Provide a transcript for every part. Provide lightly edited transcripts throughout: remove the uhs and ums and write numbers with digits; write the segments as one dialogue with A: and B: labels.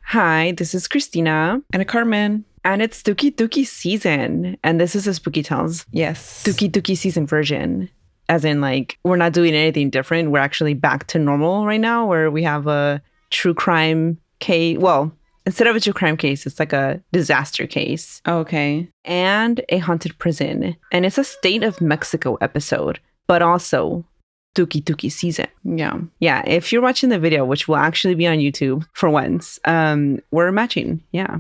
A: Hi, this is Cristina.
B: And Carmen.
A: And it's Tuki Tuki season. And this is a Spooky Tales.
B: Yes.
A: Tuki Tuki season version. As in, like, we're not doing anything different. We're actually back to normal right now, where we have a true crime case. Well, instead of a true crime case, it's like a disaster case.
B: Okay.
A: And a haunted prison. And it's a State of Mexico episode, but also Tuki Tuki season.
B: Yeah.
A: Yeah. If you're watching the video, which will actually be on YouTube for once, we're matching. Yeah.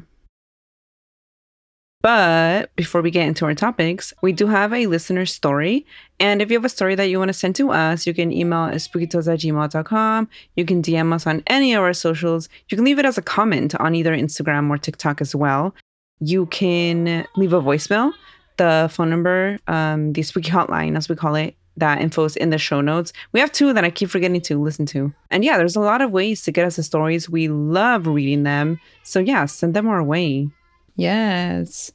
A: But before we get into our topics, we do have a listener story. And if you have a story that you want to send to us, you can email us spookytales@gmail.com. You can DM us on any of our socials. You can leave it as a comment on either Instagram or TikTok as well. You can leave a voicemail. The phone number, the spooky hotline, as we call it, that info is in the show notes. We have two that I keep forgetting to listen to. And yeah, there's a lot of ways to get us the stories. We love reading them. So yeah, send them our way.
B: Yes.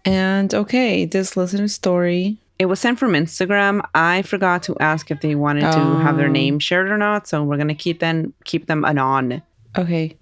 B: And okay, this listener story.
A: It was sent from Instagram. I forgot to ask if they wanted to have their name shared or not. So we're going to keep them anon.
B: Okay.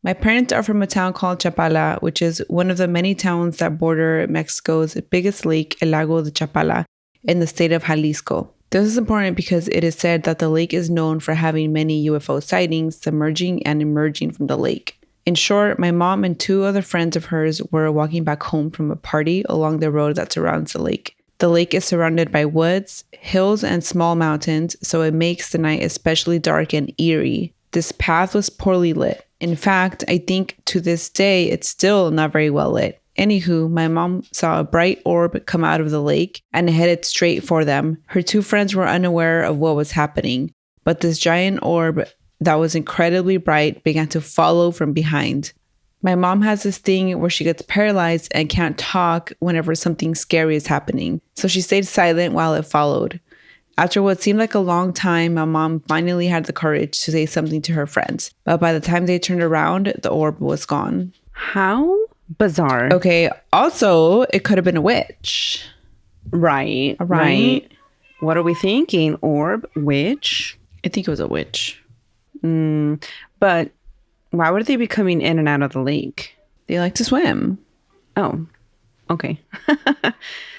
B: My parents are from a town called Chapala, which is one of the many towns that border Mexico's biggest lake, El Lago de Chapala, in the state of Jalisco. This is important because it is said that the lake is known for having many UFO sightings submerging and emerging from the lake. In short, my mom and two other friends of hers were walking back home from a party along the road that surrounds the lake. The lake is surrounded by woods, hills, and small mountains, so it makes the night especially dark and eerie. This path was poorly lit. In fact, I think to this day, it's still not very well lit. Anywho, my mom saw a bright orb come out of the lake and headed straight for them. Her two friends were unaware of what was happening, but this giant orb that was incredibly bright began to follow from behind. My mom has this thing where she gets paralyzed and can't talk whenever something scary is happening, so she stayed silent while it followed. After what seemed like a long time, my mom finally had the courage to say something to her friends, but by the time they turned around, the orb was gone.
A: How bizarre.
B: Okay, also, it could have been a witch.
A: Right. What are we thinking? Orb? Witch?
B: I think it was a witch.
A: But why would they be coming in and out of the lake?
B: They like to swim.
A: Oh, okay.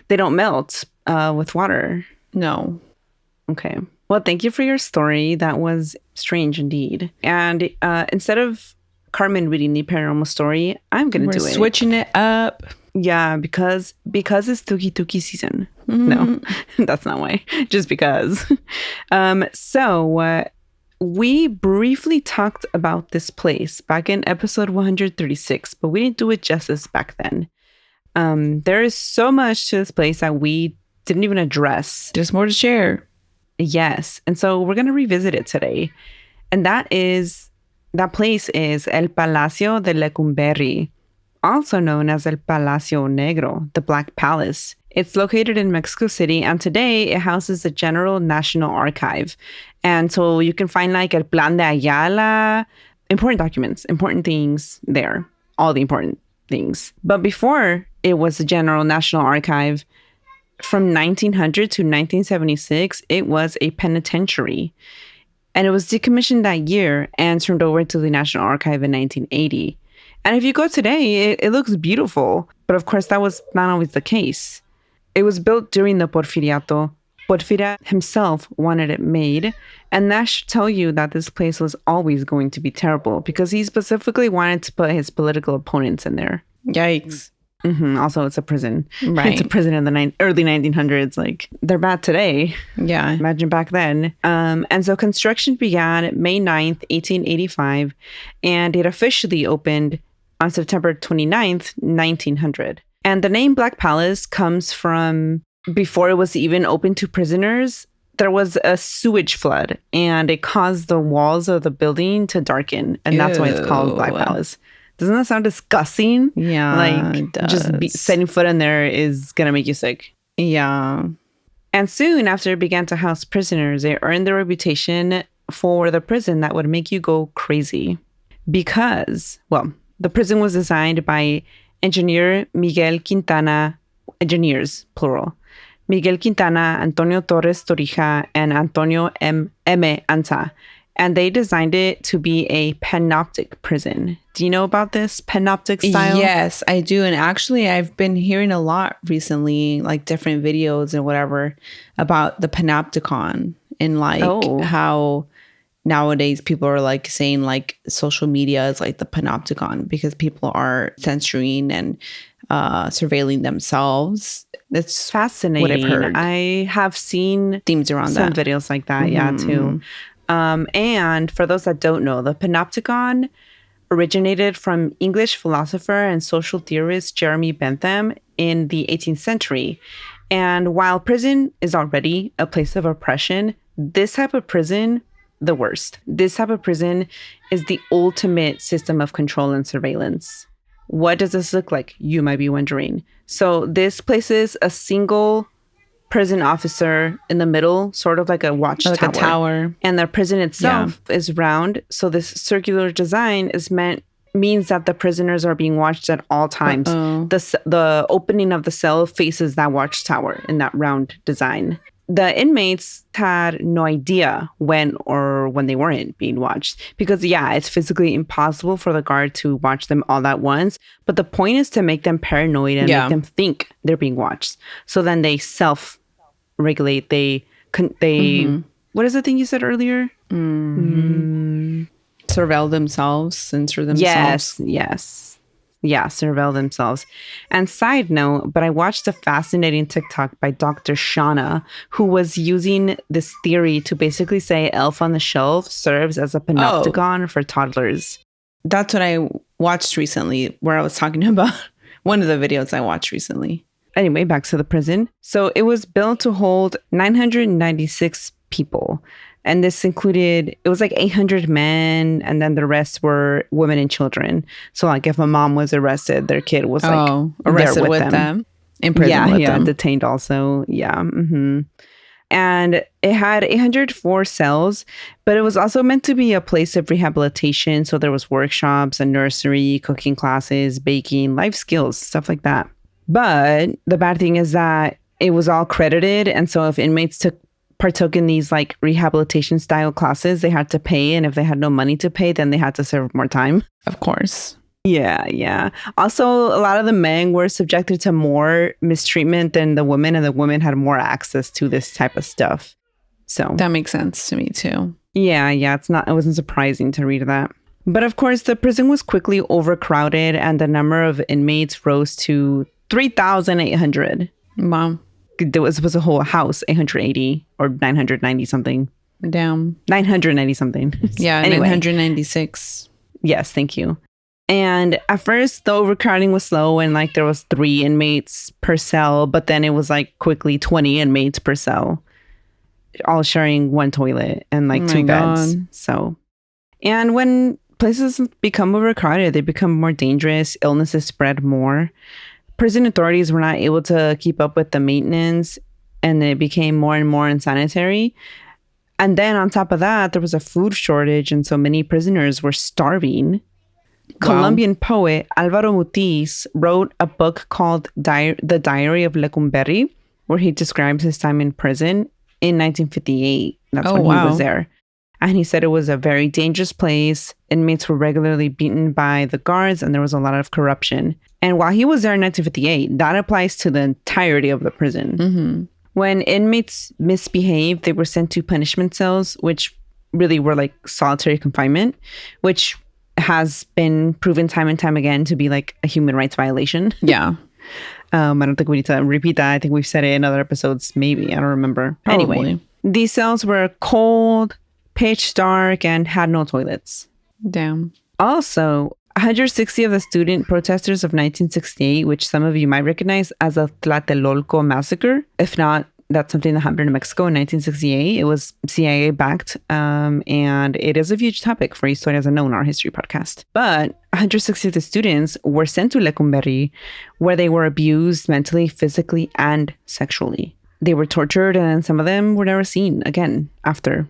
A: They don't melt with water.
B: No.
A: Okay. Well, thank you for your story. That was strange indeed. And instead of Carmen reading the paranormal story, I'm going to do it.
B: We're switching it up.
A: Yeah, because it's Tuki Tuki season. No, that's not why. Just because. We briefly talked about this place back in episode 136, but we didn't do it justice back then. There is so much to this place that we didn't even address.
B: There's more to share.
A: Yes. And so we're going to revisit it today. And that place is El Palacio de Lecumberri, also known as El Palacio Negro, the Black Palace. It's located in Mexico City, and today it houses the General National Archive. And so you can find like El Plan de Ayala, important documents, important things there, all the important things. But before it was the General National Archive, from 1900 to 1976, it was a penitentiary. And it was decommissioned that year and turned over to the National Archive in 1980. And if you go today, it looks beautiful. But of course, that was not always the case. It was built during the Porfiriato. Porfirio himself wanted it made. And that should tell you that this place was always going to be terrible because he specifically wanted to put his political opponents in there.
B: Yikes.
A: Also, it's a prison.
B: Right.
A: It's a prison in the early 1900s. Like, they're bad today.
B: Yeah.
A: Imagine back then. And so construction began May 9th, 1885, and it officially opened on September 29th, 1900. And the name Black Palace comes from before it was even open to prisoners. There was a sewage flood, and it caused the walls of the building to darken, and that's why it's called Black Palace. Doesn't that sound disgusting?
B: Yeah,
A: like just setting foot in there is gonna make you sick.
B: Yeah.
A: And soon after it began to house prisoners, it earned the reputation for the prison that would make you go crazy. Because, well, the prison was designed by engineer Miguel Quintana, engineers, plural. Miguel Quintana, Antonio Torres Torija, and Antonio M. Anza. And they designed it to be a panoptic prison. Do you know about this panoptic style?
B: Yes, I do. And actually, I've been hearing a lot recently, like different videos and whatever, about the panopticon and like how nowadays people are like saying like social media is like the panopticon because people are censoring and surveilling themselves. That's
A: fascinating.
B: What I've heard.
A: I have seen
B: themes around
A: some
B: that.
A: videos like that, yeah, too. And for those that don't know, the panopticon originated from English philosopher and social theorist Jeremy Bentham in the 18th century. And while prison is already a place of oppression, this type of prison, the worst. This type of prison is the ultimate system of control and surveillance. What does this look like? You might be wondering. So this places a single prison officer in the middle, sort of like a watchtower.
B: Like a tower.
A: And the prison itself is round. So this circular design means that the prisoners are being watched at all times. The opening of the cell faces that watchtower in that round design. The inmates had no idea when they weren't being watched because, it's physically impossible for the guard to watch them all at once. But the point is to make them paranoid and make them think they're being watched. So then they self-regulate. They what is the thing you said earlier?
B: Surveil themselves, censor themselves.
A: Yes. Yeah, surveil themselves. And side note, but I watched a fascinating TikTok by Dr. Shauna, who was using this theory to basically say Elf on the Shelf serves as a panopticon for toddlers.
B: That's what I watched recently, where I was talking about one of the videos I watched recently.
A: Anyway, back to the prison. So it was built to hold 996 people. And this included, it was like 800 men, and then the rest were women and children. So like if a mom was arrested, their kid was like
B: arrested with them. In prison with them.
A: Detained also. Yeah. And it had 804 cells, but it was also meant to be a place of rehabilitation. So there was workshops, a nursery, cooking classes, baking, life skills, stuff like that. But the bad thing is that it was all credited. And so if inmates partook in these like rehabilitation style classes, they had to pay. And if they had no money to pay, then they had to serve more time.
B: Of course.
A: Yeah. Also, a lot of the men were subjected to more mistreatment than the women, and the women had more access to this type of stuff. So
B: that makes sense to me too.
A: Yeah. It wasn't surprising to read that. But of course, the prison was quickly overcrowded and the number of inmates rose to 3,800.
B: Wow.
A: There was a whole house, 880 or 990 something.
B: Damn.
A: 990 something.
B: Yeah, anyway. 996.
A: Yes, thank you. And at first, the overcrowding was slow and like there was 3 inmates per cell, but then it was like quickly 20 inmates per cell, all sharing one toilet and like 2 beds. So, and when places become overcrowded, they become more dangerous. Illnesses spread more. Prison authorities were not able to keep up with the maintenance, and it became more and more unsanitary. And then on top of that, there was a food shortage, and so many prisoners were starving. Wow. Colombian poet Alvaro Mutis wrote a book called The Diary of Lecumberri, where he describes his time in prison in 1958. That's when he was there. And he said it was a very dangerous place. Inmates were regularly beaten by the guards, and there was a lot of corruption. And while he was there in 1958, that applies to the entirety of the prison. When inmates misbehaved, they were sent to punishment cells, which really were like solitary confinement, which has been proven time and time again to be like a human rights violation.
B: Yeah.
A: I don't think we need to repeat that. I think we've said it in other episodes, maybe. I don't remember.
B: Probably.
A: Anyway, these cells were cold, pitch dark, and had no toilets.
B: Damn.
A: Also, 160 of the student protesters of 1968, which some of you might recognize as the Tlatelolco massacre. If not, that's something that happened in Mexico in 1968. It was CIA backed, and it is a huge topic for Historias Unknown, our history podcast. But 160 of the students were sent to Lecumberri, where they were abused mentally, physically, and sexually. They were tortured, and some of them were never seen again after.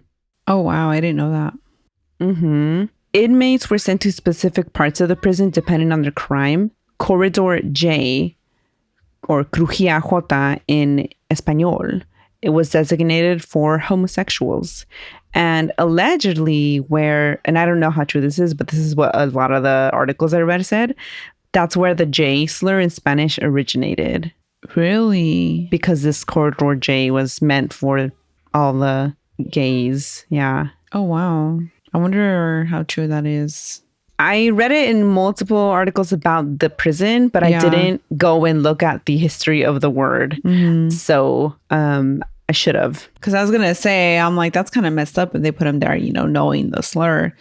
B: Oh, wow. I didn't know that.
A: Inmates were sent to specific parts of the prison depending on their crime. Corridor J, or Crujía J in Español, it was designated for homosexuals. And allegedly and I don't know how true this is, but this is what a lot of the articles I read said, that's where the J slur in Spanish originated.
B: Really?
A: Because this corridor J was meant for all the gays. Yeah.
B: Oh, wow. I wonder how true that is.
A: I read it in multiple articles about the prison, but I didn't go and look at the history of the word. So I should have.
B: Because I was going to say, I'm like, that's kind of messed up if they put him there, knowing the slur.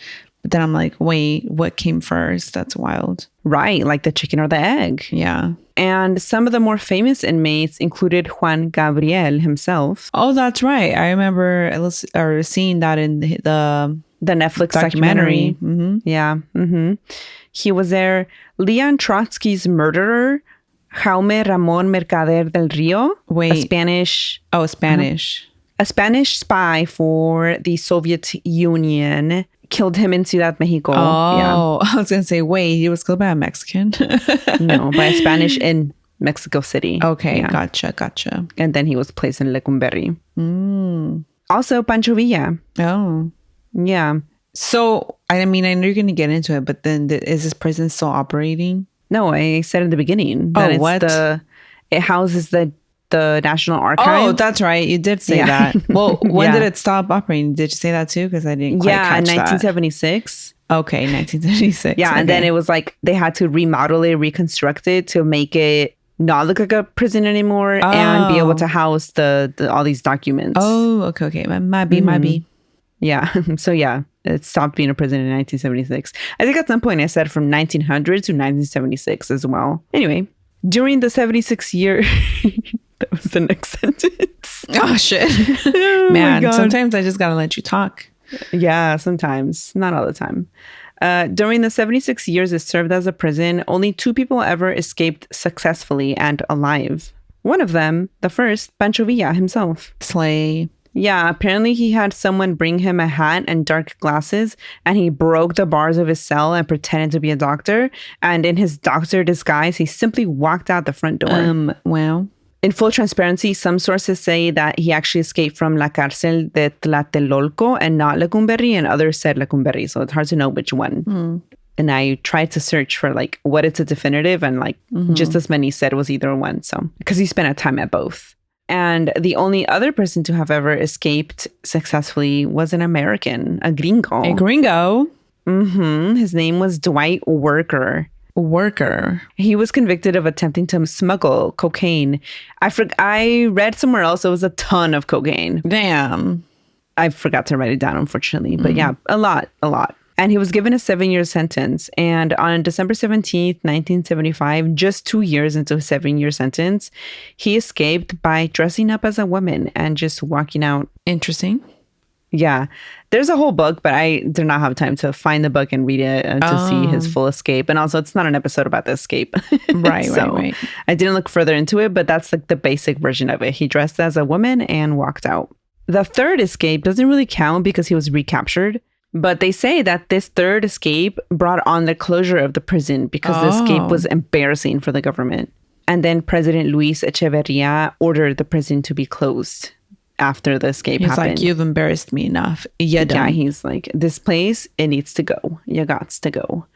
B: But then I'm like, wait, what came first? That's wild.
A: Right, like the chicken or the egg.
B: Yeah.
A: And some of the more famous inmates included Juan Gabriel himself.
B: Oh, that's right. I remember seeing that in the
A: Netflix documentary. Yeah. He was there. Leon Trotsky's murderer, Jaume Ramón Mercader del Río.
B: Wait.
A: A Spanish.
B: Oh, Spanish.
A: A Spanish spy for the Soviet Union killed him in Ciudad Mexico.
B: Oh,
A: yeah.
B: I was going to say, wait, he was killed by a Mexican?
A: No, by a Spanish in Mexico City.
B: Okay, yeah. Gotcha.
A: And then he was placed in Lecumberri. Also, Pancho Villa.
B: Oh.
A: Yeah.
B: So, I mean, I know you're going to get into it, but then is this prison still operating?
A: No, I said in the beginning that
B: what?
A: It houses the National Archive.
B: Oh, that's right. You did say that. Well, when did it stop operating? Did you say that too? Because I didn't quite catch that.
A: 1976.
B: Okay, 1976.
A: Yeah,
B: okay.
A: And then it was like they had to remodel it, reconstruct it to make it not look like a prison anymore and be able to house all these documents.
B: Oh, okay. Might be.
A: Yeah. So yeah, it stopped being a prison in 1976. I think at some point I said from 1900 to 1976 as well. Anyway, during the 76 year... That was the next sentence.
B: Oh, shit.
A: Oh,
B: man, sometimes I just got to let you talk.
A: Yeah, sometimes. Not all the time. During the 76 years it served as a prison, only 2 people ever escaped successfully and alive. One of them, the first, Pancho Villa himself.
B: Slay.
A: Yeah, apparently he had someone bring him a hat and dark glasses, and he broke the bars of his cell and pretended to be a doctor. And in his doctor disguise, he simply walked out the front door.
B: Wow.
A: In full transparency, some sources say that he actually escaped from La Cárcel de Tlatelolco and not Lecumberri, and others said Lecumberri, so it's hard to know which one. And I tried to search for like what is a definitive, and like just as many said it was either one. So because he spent a time at both. And the only other person to have ever escaped successfully was an American, a gringo.
B: A gringo?
A: His name was Dwight Worker. He was convicted of attempting to smuggle cocaine. I read somewhere else it was a ton of cocaine.
B: Damn.
A: I forgot to write it down, unfortunately. But yeah, a lot. And he was given a 7-year sentence. And on December 17th, 1975, just 2 years into a 7-year sentence, he escaped by dressing up as a woman and just walking out.
B: Interesting.
A: Yeah. There's a whole book, but I did not have time to find the book and read it to see his full escape. And also, it's not an episode about the escape.
B: Right.
A: I didn't look further into it, but that's like the basic version of it. He dressed as a woman and walked out. The third escape doesn't really count because he was recaptured. But they say that this third escape brought on the closure of the prison because the escape was embarrassing for the government. And then President Luis Echeverria ordered the prison to be closed after the escape happened.
B: He's like, you've embarrassed me enough.
A: Yeah, he's like, this place, it needs to go. You gots to go.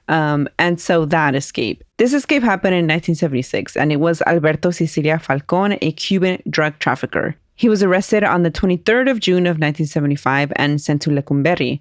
A: And so that escape. This escape happened in 1976, and it was Alberto Cecilia Falcón, a Cuban drug trafficker. He was arrested on the 23rd of June of 1975 and sent to Lecumberri.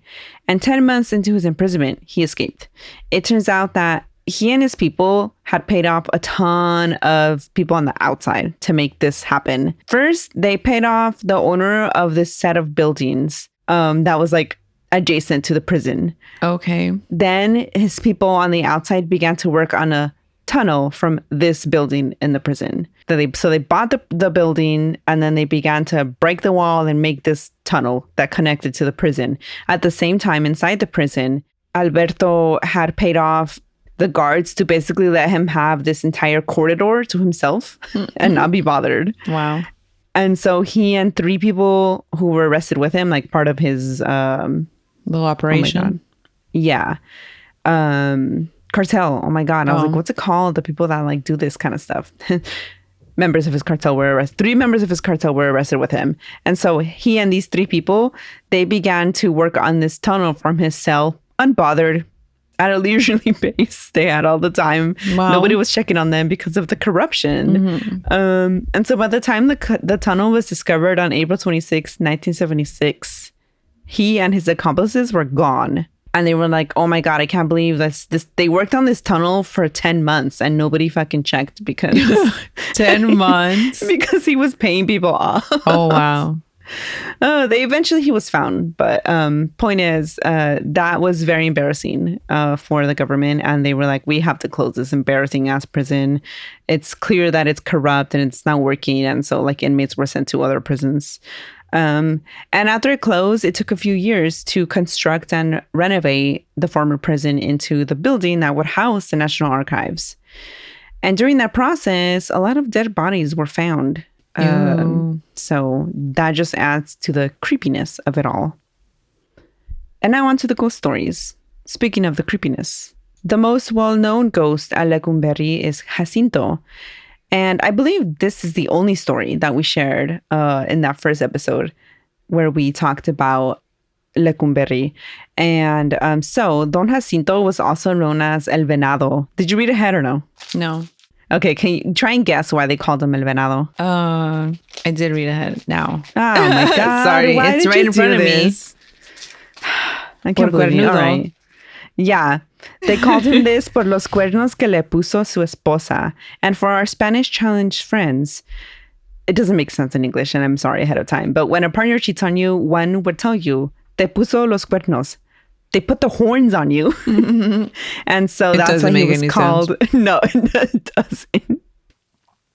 A: And 10 months into his imprisonment, he escaped. It turns out that he and his people had paid off a ton of people on the outside to make this happen. First, they paid off the owner of this set of buildings that was like adjacent to the prison.
B: Okay.
A: Then his people on the outside began to work on a tunnel from this building in the prison. So they bought the building, and then they began to break the wall and make this tunnel that connected to the prison. At the same time, inside the prison, Alberto had paid off the guards to basically let him have this entire corridor to himself and not be bothered.
B: Wow.
A: And so he and 3 people who were arrested with him, like part of his
B: little operation.
A: Yeah. Cartel. Oh my God. I was like, what's it called? The people that like do this kind of stuff. members of his cartel were arrested. 3 members of his cartel were arrested with him. And so he and these 3 people, they began to work on this tunnel from his cell, unbothered, at a leisurely pace. They had all the time.
B: Wow.
A: Nobody was checking on them because of the corruption. And so by the time the tunnel was discovered on April 26, 1976, he and his accomplices were gone. And they were like, oh my God, I can't believe this. They worked on this tunnel for 10 months and nobody fucking checked because
B: 10 months
A: because he was paying people off.
B: Oh, wow.
A: He was found. But point is, that was very embarrassing for the government. And they were like, we have to close this embarrassing ass prison. It's clear that it's corrupt and it's not working. And so like inmates were sent to other prisons. And after it closed, it took a few years to construct and renovate the former prison into the building that would house the National Archives. And during that process, a lot of dead bodies were found. So that just adds to the creepiness of it all. And now on to the ghost stories. Speaking of the creepiness, the most well-known ghost at Lecumberri is Jacinto. And I believe this is the only story that we shared in that first episode where we talked about Lecumberri. And so Don Jacinto was also known as El Venado. Did you read ahead or no?
B: No.
A: Okay, can you try and guess why they called him El Venado?
B: I did read ahead now.
A: Oh my God.
B: Sorry,
A: why
B: it's
A: did
B: right
A: you
B: in front
A: do
B: of me.
A: this? I can't believe you. All right. Yeah. They called him this por los cuernos que le puso su esposa. And for our Spanish challenged friends, it doesn't make sense in English, and I'm sorry ahead of time. But when a partner cheats on you, one would tell you, te puso los cuernos. They put the horns on you. And so that's why he was called. No, it doesn't.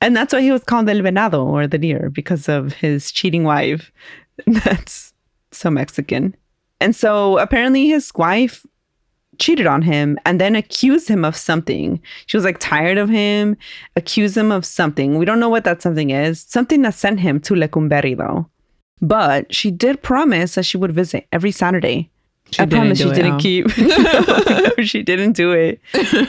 A: And that's why he was called El Venado, or the deer, because of his cheating wife. That's so Mexican. And so apparently his wife cheated on him and then accused him of something. She was like tired of him, accused him of something. We don't know what that something is. Something that sent him to Lecumberri, though. But she did promise that she would visit every Saturday. I promise she didn't keep. No, she didn't do it.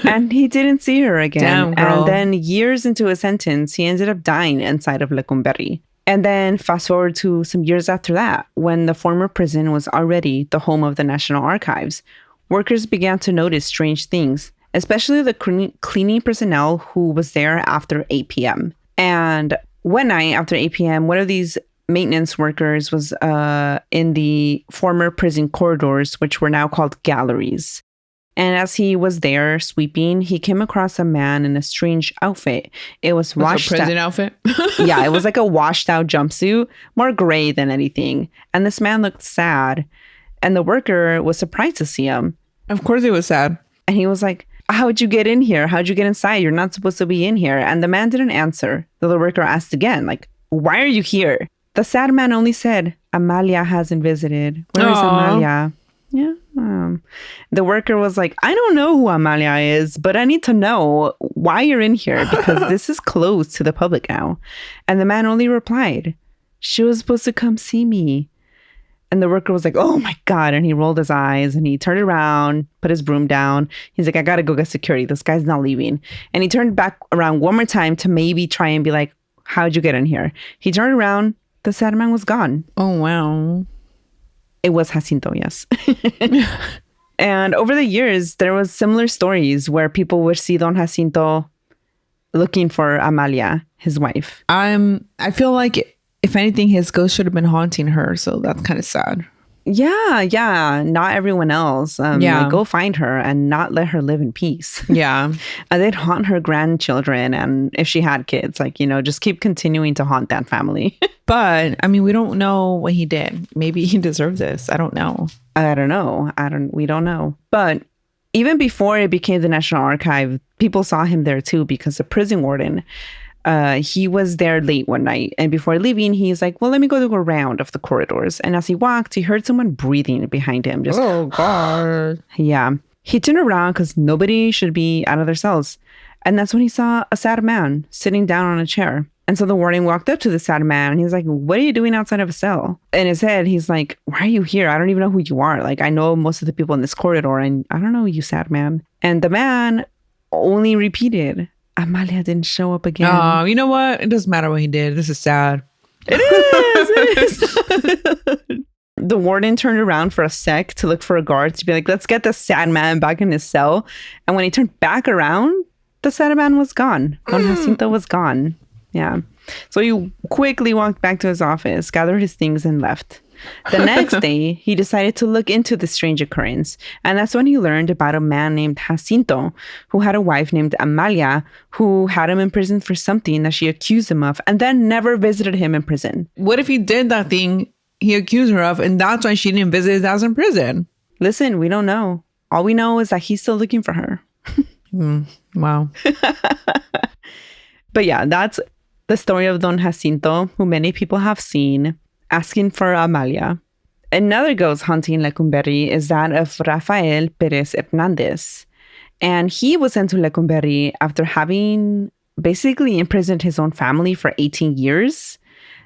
A: And he didn't see her again.
B: Damn, girl.
A: And then years into his sentence, he ended up dying inside of Lecumberri. And then fast forward to some years after that, when the former prison was already the home of the National Archives, workers began to notice strange things, especially the cleaning personnel who was there after 8 p.m. And one night after 8 p.m., one of these maintenance workers was in the former prison corridors, which were now called galleries. And as he was there sweeping, he came across a man in a strange outfit. It was washed
B: out. A prison outfit?
A: Yeah, it was like a washed out jumpsuit, more gray than anything. And this man looked sad. And the worker was surprised to see him.
B: Of course he was sad.
A: And he was like, how'd you get in here? How'd you get inside? You're not supposed to be in here. And the man didn't answer. The worker asked again, like, why are you here? The sad man only said, Amalia hasn't visited. Where is Amalia? Yeah. The worker was like, I don't know who Amalia is, but I need to know why you're in here because this is closed to the public now. And the man only replied, she was supposed to come see me. And the worker was like, oh my God. And he rolled his eyes and he turned around, put his broom down. He's like, I got to go get security. This guy's not leaving. And he turned back around one more time to maybe try and be like, how'd you get in here? He turned around. The sad man was gone.
B: Oh, wow.
A: It was Jacinto, yes. And over the years, there was similar stories where people would see Don Jacinto looking for Amalia, his wife.
B: I feel like, if anything, his ghost should have been haunting her. So that's kind of sad.
A: Yeah. Not everyone else. Like, go find her and not let her live in peace.
B: Yeah.
A: They'd haunt her grandchildren. And if she had kids, like, just keep continuing to haunt that family.
B: But, I mean, we don't know what he did. Maybe he deserved this. I don't know.
A: We don't know. But even before it became the National Archive, people saw him there too because the prison warden, he was there late one night. And before leaving, he's like, well, let me go do a round of the corridors. And as he walked, he heard someone breathing behind him. Just,
B: oh, God.
A: Yeah. He turned around because nobody should be out of their cells. And that's when he saw a sad man sitting down on a chair. And so the warden walked up to the sad man and he's like, what are you doing outside of a cell? In his head, he's like, why are you here? I don't even know who you are. Like, I know most of the people in this corridor and I don't know you, sad man. And the man only repeated, Amalia didn't show up again.
B: Oh, you know what? It doesn't matter what he did. This is sad. It is.
A: The warden turned around for a sec to look for a guard to be like, let's get the sad man back in his cell. And when he turned back around, the sad man was gone. Don Jacinto was gone. Yeah. So he quickly walked back to his office, gathered his things, and left. The next day, he decided to look into the strange occurrence. And that's when he learned about a man named Jacinto, who had a wife named Amalia, who had him in prison for something that she accused him of, and then never visited him in prison.
B: What if he did that thing he accused her of, and that's why she didn't visit his house in prison?
A: Listen, we don't know. All we know is that he's still looking for her.
B: Wow.
A: But yeah, that's the story of Don Jacinto, who many people have seen, asking for Amalia. Another ghost haunting Lecumberri is that of Rafael Perez Hernandez. And he was sent to Lecumberri after having basically imprisoned his own family for 18 years.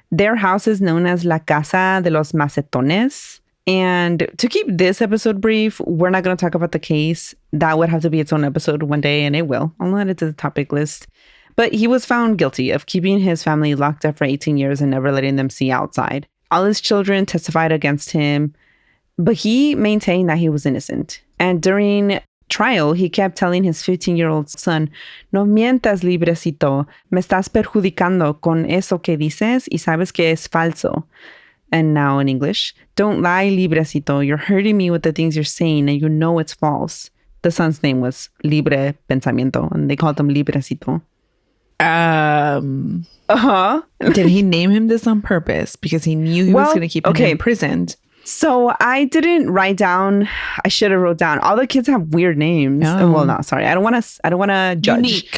A: Their house is known as La Casa de los Macetones. And to keep this episode brief, we're not going to talk about the case. That would have to be its own episode one day, and it will. I'll add it to the topic list. But he was found guilty of keeping his family locked up for 18 years and never letting them see outside. All his children testified against him, but he maintained that he was innocent. And during trial, he kept telling his 15-year-old son, "No mientas, librecito. Me estás perjudicando con eso que dices y sabes que es falso." And now in English, "Don't lie, librecito. You're hurting me with the things you're saying and you know it's false." The son's name was Libre Pensamiento, and they called him Librecito.
B: Did he name him this on purpose because he knew he was going to keep him imprisoned?
A: So I didn't write down. I should have wrote down. All the kids have weird names.
B: Oh.
A: Well, no, sorry. I don't want to judge.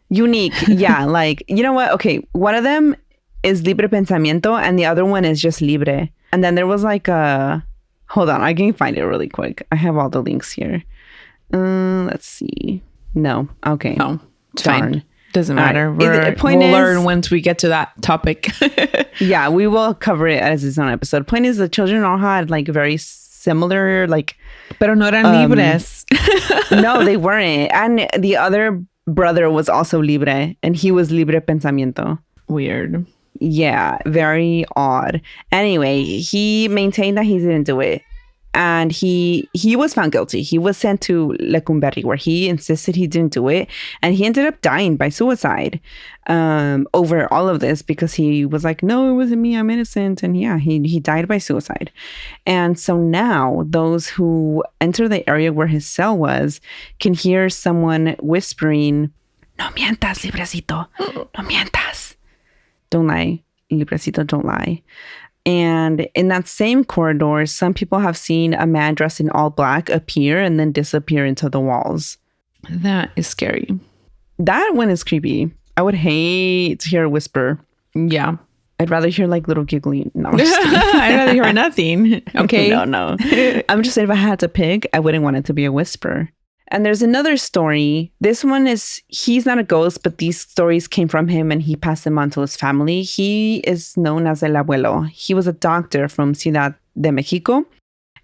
A: Unique. Yeah. Like, you know what? Okay. One of them is Libre Pensamiento and the other one is just Libre. And then there was like hold on. I can find it really quick. I have all the links here. Let's see. No. Okay.
B: No, it's fine. Doesn't matter.
A: Right.
B: We'll learn once we get to that topic.
A: Yeah, we will cover it as its own episode. Point is, the children all had like very similar, like...
B: Pero no eran libres.
A: No, they weren't. And the other brother was also libre, and he was Libre Pensamiento.
B: Weird.
A: Yeah, very odd. Anyway, he maintained that he didn't do it. And he was found guilty. He was sent to Lecumberri, where he insisted he didn't do it. And he ended up dying by suicide over all of this because he was like, no, it wasn't me. I'm innocent. And yeah, he died by suicide. And so now those who enter the area where his cell was can hear someone whispering, "No mientas, librecito. No mientas. Don't lie. Librecito, don't lie." And in that same corridor, some people have seen a man dressed in all black appear and then disappear into the walls.
B: That is scary.
A: That one is creepy. I would hate to hear a whisper.
B: Yeah.
A: I'd rather hear like little giggling. No,
B: I'd rather hear nothing. Okay.
A: No. I'm just saying if I had to pick, I wouldn't want it to be a whisper. And there's another story. This one he's not a ghost, but these stories came from him and he passed them on to his family. He is known as El Abuelo. He was a doctor from Ciudad de Mexico.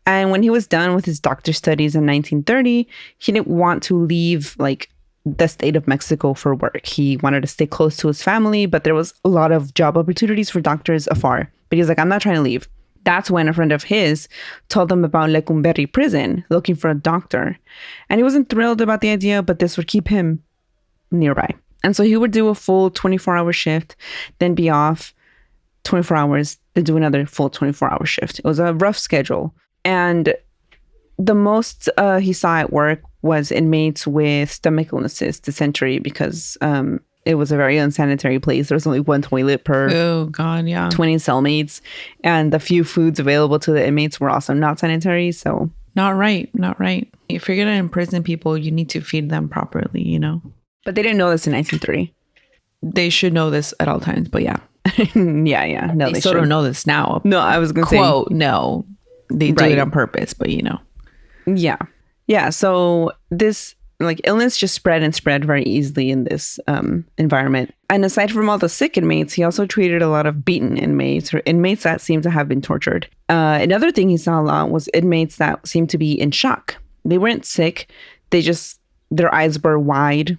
A: And when he was done with his doctor studies in 1930, he didn't want to leave like the state of Mexico for work. He wanted to stay close to his family, but there was a lot of job opportunities for doctors afar. But he was like, I'm not trying to leave. That's when a friend of his told him about Lecumberri prison, looking for a doctor. And he wasn't thrilled about the idea, but this would keep him nearby. And so he would do a full 24-hour shift, then be off 24 hours, then do another full 24-hour shift. It was a rough schedule. And the most he saw at work was inmates with stomach illnesses, dysentery, because it was a very unsanitary place. There was only one toilet per 20 cellmates. And the few foods available to the inmates were also not sanitary. So
B: Not right. If you're going to imprison people, you need to feed them properly, you know?
A: But they didn't know this in 1930.
B: They should know this at all times, but yeah.
A: Yeah. No,
B: they still don't know this now.
A: No, I was going to say.
B: Quote, no. They do it on purpose, but you know.
A: Yeah. So this illness just spread very easily in this environment. And aside from all the sick inmates, he also treated a lot of beaten inmates or inmates that seemed to have been tortured. Another thing he saw a lot was inmates that seemed to be in shock. They weren't sick. Their eyes were wide.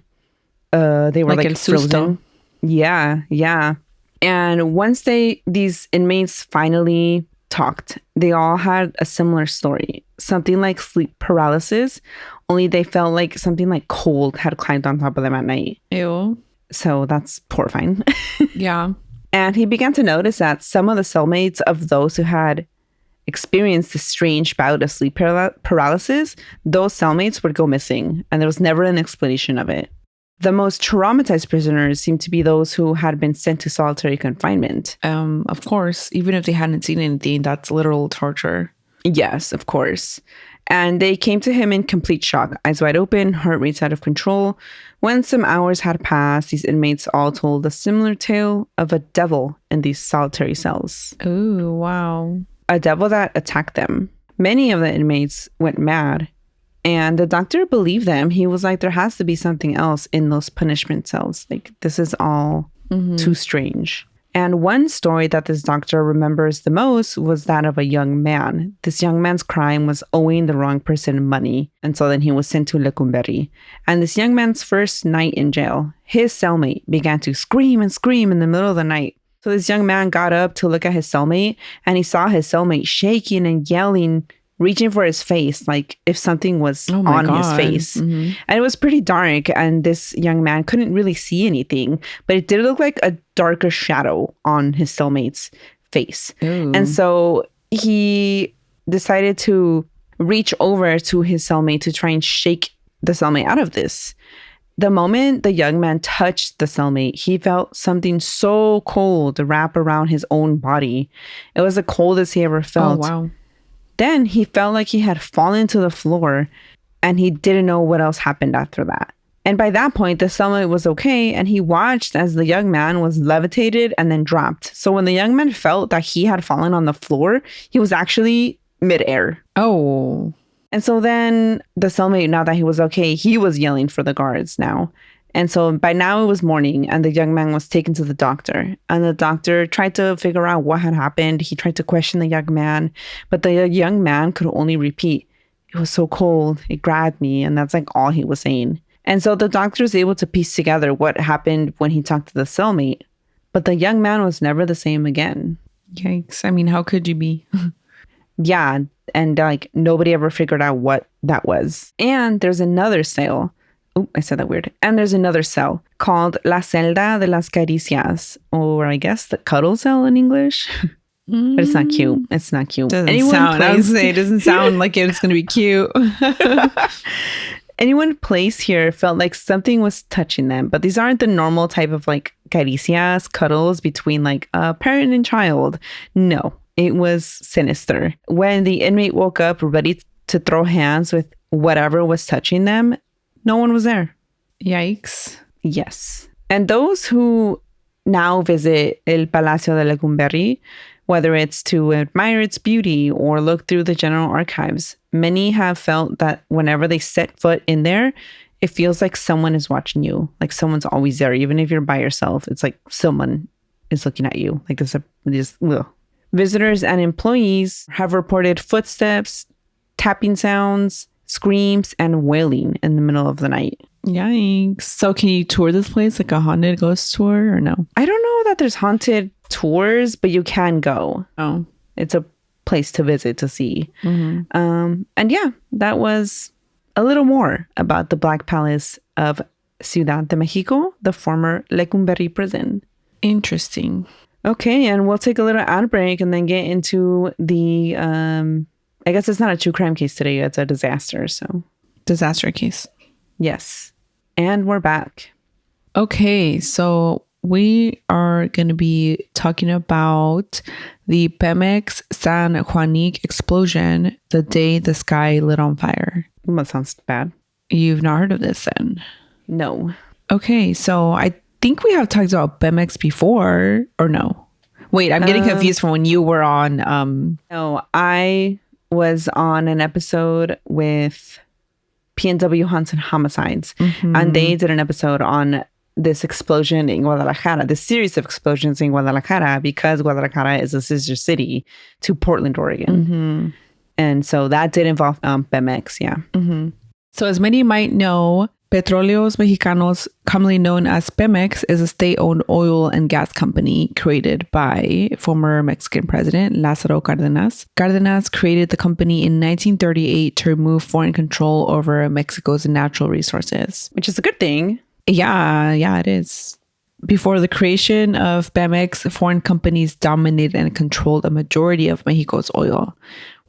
A: they were
B: Like
A: like
B: el susto.
A: frozen. Yeah. And once these inmates finally talked, they all had a similar story. Something like sleep paralysis, only they felt like something like cold had climbed on top of them at night.
B: Ew.
A: So that's horrifying.
B: Yeah.
A: And he began to notice that some of the cellmates of those who had experienced this strange bout of sleep paralysis, those cellmates would go missing, and there was never an explanation of it. The most traumatized prisoners seemed to be those who had been sent to solitary confinement.
B: Of course, even if they hadn't seen anything, that's literal torture.
A: Yes, of course. And they came to him in complete shock, eyes wide open, heart rates out of control. When some hours had passed, these inmates all told a similar tale of a devil in these solitary cells.
B: Oh, wow.
A: A devil that attacked them. Many of the inmates went mad, and the doctor believed them. He was like, there has to be something else in those punishment cells. Like, this is all too strange. And one story that this doctor remembers the most was that of a young man. This young man's crime was owing the wrong person money. And so then he was sent to Lecumberri. And this young man's first night in jail, his cellmate began to scream and scream in the middle of the night. So this young man got up to look at his cellmate, and he saw his cellmate shaking and yelling, reaching for his face, like if something was on his face. And it was pretty dark, and this young man couldn't really see anything, but it did look like a darker shadow on his cellmate's face.
B: Ooh.
A: And so he decided to reach over to his cellmate to try and shake the cellmate out of this. The moment the young man touched the cellmate, he felt something so cold wrap around his own body. It was the coldest he ever felt.
B: Oh, wow.
A: Then he felt like he had fallen to the floor, and he didn't know what else happened after that. And by that point, the cellmate was okay, and he watched as the young man was levitated and then dropped. So when the young man felt that he had fallen on the floor, he was actually midair.
B: Oh.
A: And so then the cellmate, now that he was okay, he was yelling for the guards now. And so by now it was morning, and the young man was taken to the doctor. And the doctor tried to figure out what had happened. He tried to question the young man, but the young man could only repeat, "It was so cold, it grabbed me." And that's like all he was saying. And so the doctor was able to piece together what happened when he talked to the cellmate. But the young man was never the same again.
B: Yikes. I mean, how could you be?
A: Yeah. And like nobody ever figured out what that was. And there's another cell. Oh, I said that weird. And there's another cell called La Celda de las Caricias, or I guess the cuddle cell in English. But it's not cute. It's not cute.
B: It doesn't sound like it's going to be cute.
A: Anyone placed here felt like something was touching them, but these aren't the normal type of like caricias, cuddles between like a parent and child. No, it was sinister. When the inmate woke up ready to throw hands with whatever was touching them, no one was there.
B: Yikes.
A: Yes. And those who now visit El Palacio de Lecumberri, whether it's to admire its beauty or look through the general archives, many have felt that whenever they set foot in there, it feels like someone is watching you, like someone's always there. Even if you're by yourself, it's like someone is looking at you. Like this, ugh. Visitors and employees have reported footsteps, tapping sounds, screams, and wailing in the middle of the night.
B: Yikes. So can you tour this place, like a haunted ghost tour, or no?
A: I don't know that there's haunted tours, but you can go.
B: Oh.
A: It's a place to visit to see. And yeah, that was a little more about the Black Palace of Ciudad de Mexico, the former Lecumberri prison.
B: Interesting.
A: Okay, and we'll take a little ad break and then get into the, I guess it's not a true crime case today, it's a disaster, so.
B: Disaster case.
A: Yes. And we're back.
B: Okay, so we are going to be talking about the Pemex San Juanic Explosion, the day the sky lit on fire.
A: That sounds bad.
B: You've not heard of this then?
A: No.
B: Okay, so I think we have talked about Pemex before, or no? Wait, I'm getting confused from when you were on.
A: No, I was on an episode with PNW Haunts and Homicides, and they did an episode on this explosion in Guadalajara, this series of explosions in Guadalajara, because Guadalajara is a sister city to Portland, Oregon. And so that did involve Pemex, yeah.
B: So as many might know, Petróleos Mexicanos, commonly known as Pemex, is a state-owned oil and gas company created by former Mexican president Lázaro Cárdenas. Cárdenas created the company in 1938 to remove foreign control over Mexico's natural resources.
A: Which is a good thing.
B: Yeah, it is. Before the creation of Pemex, foreign companies dominated and controlled a majority of Mexico's oil.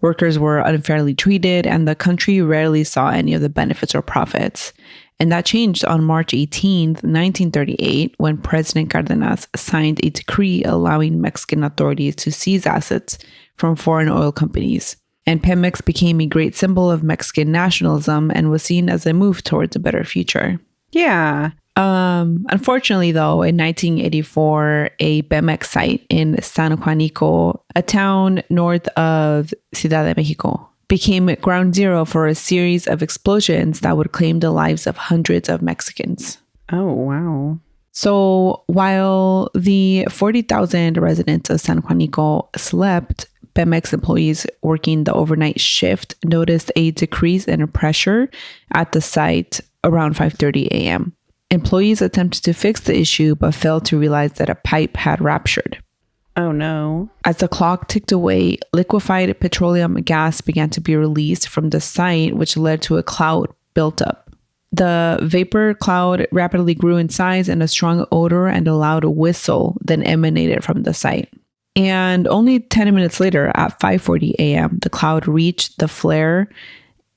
B: Workers were unfairly treated, and the country rarely saw any of the benefits or profits. And that changed on March 18, 1938, when President Cárdenas signed a decree allowing Mexican authorities to seize assets from foreign oil companies. And Pemex became a great symbol of Mexican nationalism and was seen as a move towards a better future.
A: Yeah.
B: Unfortunately, though, in 1984, a Pemex site in San Juanico, a town north of Ciudad de Mexico, became ground zero for a series of explosions that would claim the lives of hundreds of Mexicans.
A: Oh, wow.
B: So while the 40,000 residents of San Juanico slept, Pemex employees working the overnight shift noticed a decrease in pressure at the site around 5:30 a.m. Employees attempted to fix the issue but failed to realize that a pipe had ruptured.
A: Oh, no.
B: As the clock ticked away, liquefied petroleum gas began to be released from the site, which led to a cloud built up. The vapor cloud rapidly grew in size, and a strong odor and a loud whistle then emanated from the site. And only 10 minutes later, at 5:40 a.m., the cloud reached the flare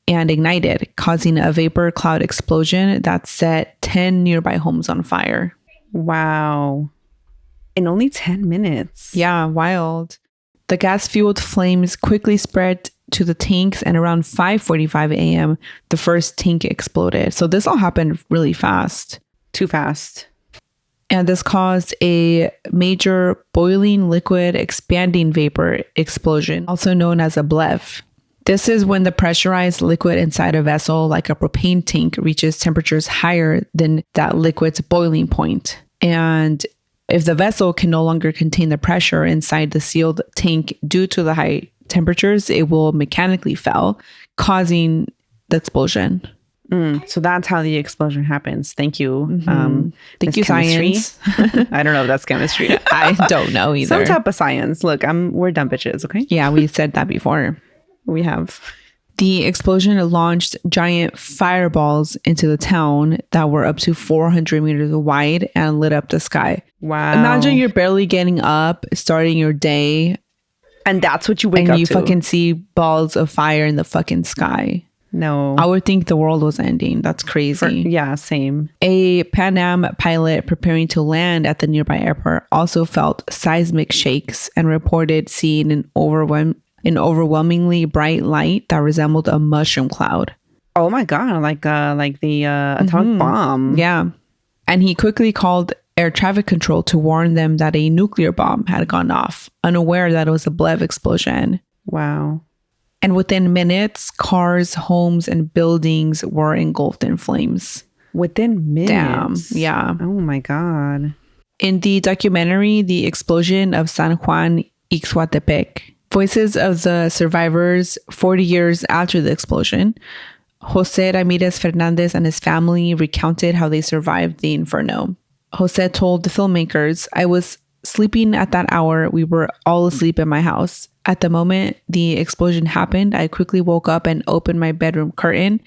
B: and ignited, causing a vapor cloud explosion that set 10 nearby homes on fire.
A: Wow. In only 10 minutes.
B: Yeah, wild. The gas-fueled flames quickly spread to the tanks, and around 5:45 a.m., the first tank exploded. So this all happened really fast.
A: Too fast.
B: And this caused a major boiling liquid expanding vapor explosion, also known as a BLEV. This is when the pressurized liquid inside a vessel, like a propane tank, reaches temperatures higher than that liquid's boiling point. And if the vessel can no longer contain the pressure inside the sealed tank due to the high temperatures, it will mechanically fail, causing the explosion.
A: So that's how the explosion happens. Thank you.
B: Thank you, science.
A: I don't know if that's chemistry.
B: I don't know either.
A: Some type of science. Look, we're dumb bitches, okay?
B: Yeah, we said that before.
A: We have.
B: The explosion launched giant fireballs into the town that were up to 400 meters wide and lit up the sky.
A: Wow.
B: Imagine you're barely getting up, starting your day,
A: and that's what you wake up to.
B: And you fucking see balls of fire in the fucking sky.
A: No.
B: I would think the world was ending. That's crazy.
A: Yeah, same.
B: A Pan Am pilot preparing to land at the nearby airport also felt seismic shakes and reported seeing an overwhelmingly bright light that resembled a mushroom cloud.
A: Oh my God, like the atomic bomb.
B: Yeah. And he quickly called air traffic control to warn them that a nuclear bomb had gone off, unaware that it was a BLEV explosion.
A: Wow.
B: And within minutes, cars, homes, and buildings were engulfed in flames.
A: Within minutes?
B: Damn. Yeah.
A: Oh my God.
B: In the documentary, The Explosion of San Juan Ixhuatepec, voices of the survivors 40 years after the explosion, Jose Ramirez Fernandez and his family recounted how they survived the inferno. Jose told the filmmakers, "I was sleeping at that hour. We were all asleep in my house. At the moment the explosion happened, I quickly woke up and opened my bedroom curtain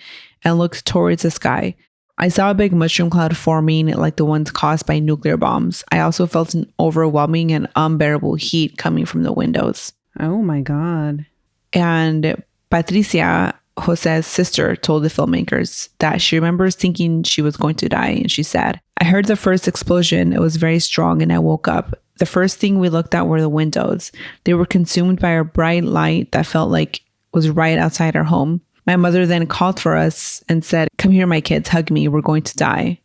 B: and looked towards the sky. I saw a big mushroom cloud forming like the ones caused by nuclear bombs. I also felt an overwhelming and unbearable heat coming from the windows."
A: Oh my God.
B: And Patricia, Jose's sister, told the filmmakers that she remembers thinking she was going to die. And she said, "I heard the first explosion. It was very strong and I woke up. The first thing we looked at were the windows. They were consumed by a bright light that felt like was right outside our home. My mother then called for us and said, 'Come here, my kids, hug me. We're going to die.'"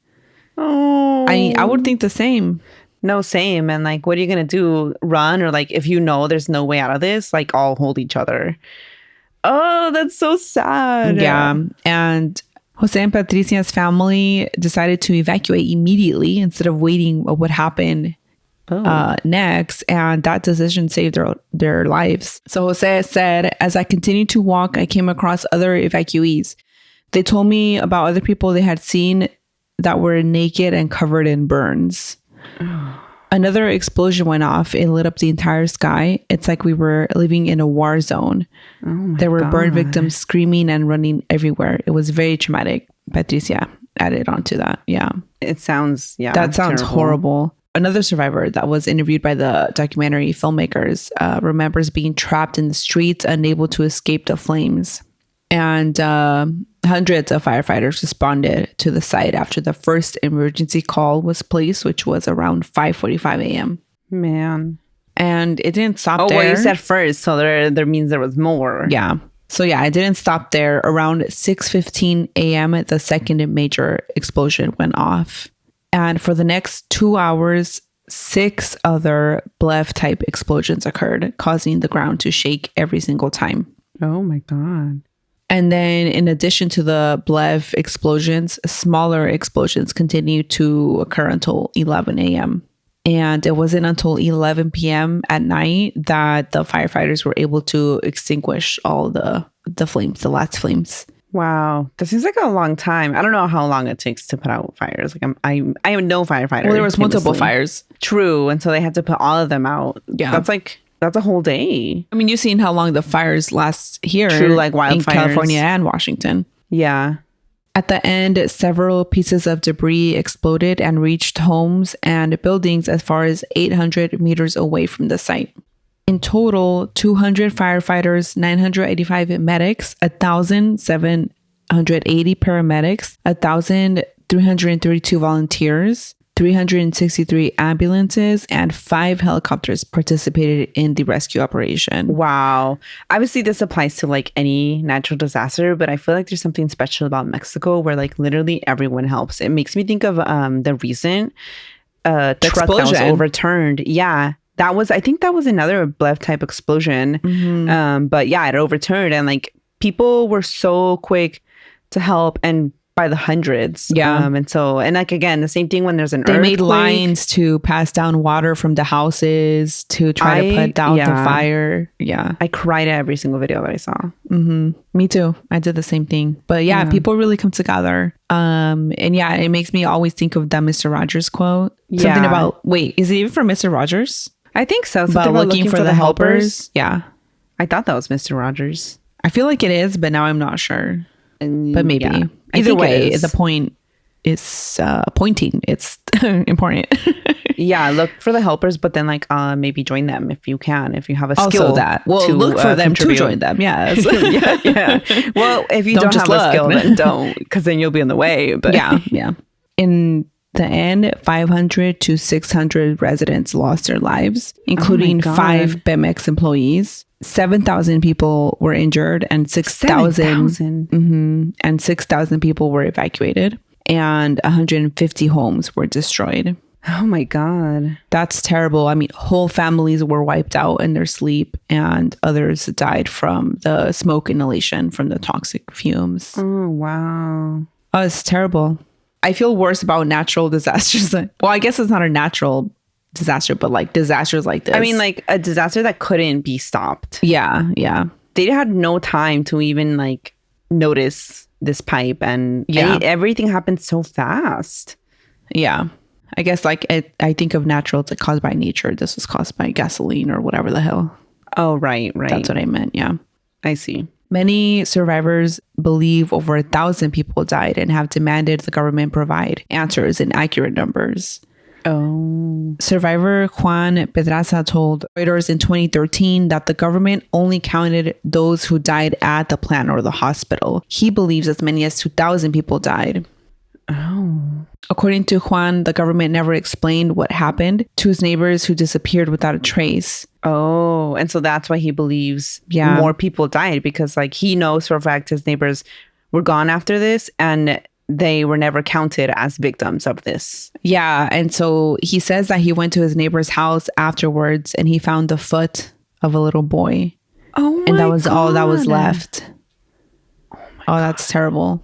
A: Oh.
B: I would think the same.
A: No, same. And like, what are you going to do? Run? Or like, if you know there's no way out of this, like all hold each other. Oh, that's so sad.
B: Yeah. And Jose and Patricia's family decided to evacuate immediately instead of waiting what would happen next. And that decision saved their lives. So Jose said, "As I continued to walk, I came across other evacuees. They told me about other people they had seen that were naked and covered in burns. Another explosion went off. It lit up the entire sky. It's like we were living in a war zone.
A: Oh my
B: There were
A: God.
B: burn victims screaming and running everywhere. It was very traumatic. Patricia added on to that. Yeah.
A: It sounds,
B: That sounds
A: terrible.
B: horrible. Another survivor that was interviewed by the documentary filmmakers remembers being trapped in the streets, unable to escape the flames. And hundreds of firefighters responded to the site after the first emergency call was placed, which was around 5:45 a.m.
A: Man.
B: And it didn't stop
A: Oh,
B: there.
A: well, you said first, so there means there was more.
B: Yeah. So yeah, it didn't stop there. Around 6:15 a.m., the second major explosion went off. And for the next 2 hours, 6 other BLEV-type explosions occurred, causing the ground to shake every single time.
A: Oh my God.
B: And then in addition to the BLEV explosions, smaller explosions continued to occur until 11 a.m. And it wasn't until 11 p.m. at night that the firefighters were able to extinguish all the flames, the last flames.
A: Wow. That seems like a long time. I don't know how long it takes to put out fires. Like I am no firefighter.
B: Well, there was multiple
A: famously.
B: fires.
A: True. And so they had to put all of them out.
B: Yeah.
A: That's a whole day.
B: I mean, you've seen how long the fires last here.
A: True, like
B: in
A: wildfires.
B: California and Washington.
A: Yeah.
B: At the end, several pieces of debris exploded and reached homes and buildings as far as 800 meters away from the site. In total, 200 firefighters, 985 medics, 1,780 paramedics, 1,332 volunteers, 363 ambulances, and 5 helicopters participated in the rescue operation.
A: Wow. Obviously, this applies to like any natural disaster, but I feel like there's something special about Mexico where like literally everyone helps. It makes me think of the recent truck that was
B: explosion.
A: overturned. Yeah. I think that was another BLEV type explosion. But yeah, it overturned and like people were so quick to help and by the hundreds.
B: Yeah.
A: And like, again, the same thing when there's an
B: They
A: earthquake.
B: made lines to pass down water from the houses to try to put out the fire. Yeah.
A: I cried at every single video that I saw.
B: Me too. I did the same thing. But yeah, people really come together. And yeah, it makes me always think of that Mr. Rogers quote. Something
A: Yeah.
B: about, wait, is it even from Mr. Rogers?
A: I think so.
B: But
A: Something about
B: looking for the helpers. Yeah.
A: I thought that was Mr. Rogers.
B: I feel like it is, but now I'm not sure.
A: And
B: But maybe.
A: yeah, I
B: Either
A: think it
B: way,
A: is.
B: the point is pointing. It's important.
A: Yeah, look for the helpers, but then like maybe join them if you can, if you have a skill.
B: Also that. Well,
A: to,
B: look for them
A: contribute.
B: to join them. Yes.
A: yeah. Well, if you
B: Don't
A: don't
B: just
A: have a
B: look.
A: skill, then don't, because then you'll be in the way. But
B: yeah. In the end, 500 to 600 residents lost their lives, including
A: God.
B: 5 BMX employees. 7,000 people were injured and 6,000 and 6,000 people were evacuated, and 150 homes were destroyed.
A: Oh my God.
B: That's terrible. I mean, whole families were wiped out in their sleep, and others died from the smoke inhalation from the toxic fumes.
A: Oh, wow.
B: Oh, it's terrible. I feel worse about natural disasters. Well, I guess it's not a natural disaster, but like disasters like this.
A: I mean, like a disaster that couldn't be stopped.
B: Yeah.
A: They had no time to even like notice this pipe, and everything happened so fast.
B: Yeah. I guess like I think of natural, it's like caused by nature. This was caused by gasoline or whatever the hell.
A: Oh, right.
B: That's what I meant. Yeah.
A: I see.
B: Many survivors believe over 1,000 people died and have demanded the government provide answers in accurate numbers.
A: Oh.
B: Survivor Juan Pedraza told Reuters in 2013 that the government only counted those who died at the plant or the hospital. He believes as many as 2,000 people died.
A: Oh.
B: According to Juan, the government never explained what happened to his neighbors who disappeared without a trace.
A: Oh, and so that's why he believes more people died, because like he knows for a fact his neighbors were gone after this and they were never counted as victims of this.
B: Yeah, and so he says that he went to his neighbor's house afterwards and he found the foot of a little boy.
A: Oh my
B: And that was all that was
A: God.
B: left. Oh, that's terrible.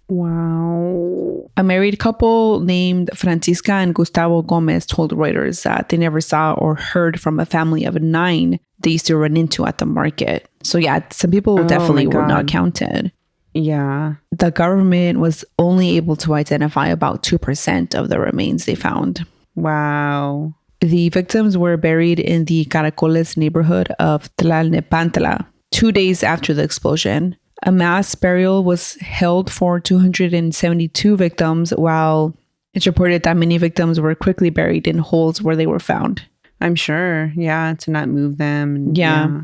A: Wow.
B: A married couple named Francisca and Gustavo Gomez told Reuters that they never saw or heard from a family of 9 they used to run into at the market. So yeah, some people definitely were not counted.
A: Yeah.
B: The government was only able to identify about 2% of the remains they found.
A: Wow.
B: The victims were buried in the Caracoles neighborhood of Tlalnepantla 2 days after the explosion. A mass burial was held for 272 victims, while it's reported that many victims were quickly buried in holes where they were found.
A: I'm sure. Yeah. To not move them.
B: Yeah.